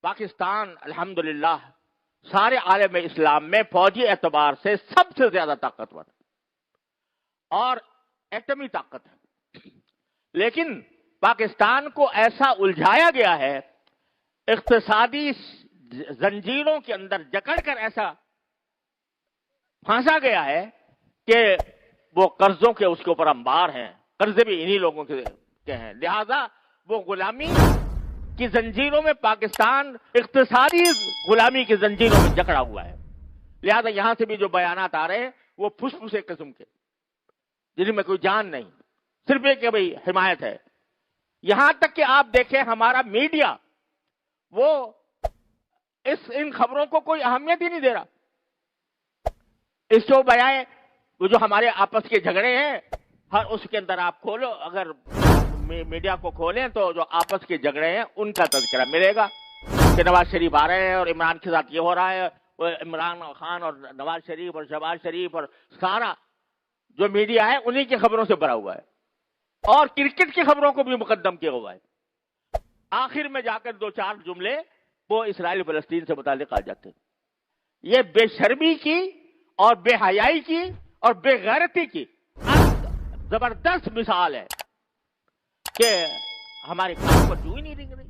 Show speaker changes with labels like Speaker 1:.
Speaker 1: پاکستان الحمدللہ سارے عالم اسلام میں فوجی اعتبار سے سب سے زیادہ طاقتور ہے اور ایٹمی طاقت ہے، لیکن پاکستان کو ایسا الجھایا گیا ہے، اقتصادی زنجیروں کے اندر جکڑ کر ایسا پھانسا گیا ہے کہ وہ قرضوں کے اس کے اوپر انبار ہیں، قرضے بھی انہی لوگوں کے ہیں، لہذا وہ غلامی کی زنجیروں میں پاکستان اقتصادی غلامی کی زنجیروں میں جکڑا ہوا ہے، لہذا یہاں سے بھی جو بیانات آ رہے ہیں وہ پھسپھسے قسم کے، جن میں کوئی جان نہیں، صرف ایک کہ بھئی حمایت ہے۔ یہاں تک کہ آپ دیکھیں ہمارا میڈیا وہ ان خبروں کو کوئی اہمیت ہی نہیں دے رہا، اس کو بجائے وہ جو ہمارے آپس کے جھگڑے ہیں ہر اس کے اندر آپ کھولو، اگر میڈیا کو کھولیں تو جو آپس کے جھگڑے ہیں ان کا تذکرہ ملے گا کہ نواز شریف آ رہے ہیں اور عمران کے ساتھ یہ ہو رہا ہے، وہ عمران خان اور نواز شریف اور شہباز شریف اور سارا جو میڈیا ہے انہی کی خبروں سے بھرا ہوا ہے، اور کرکٹ کی خبروں کو بھی مقدم کیا ہوا ہے۔ آخر میں جا کر دو چار جملے وہ اسرائیل فلسطین سے متعلق آ جاتے ہیں۔ یہ بے شرمی کی اور بے حیائی کی اور بے غیرتی کی زبردست مثال ہے کہ ہمارے کام پر جو ہی نہیں رنگ رہی۔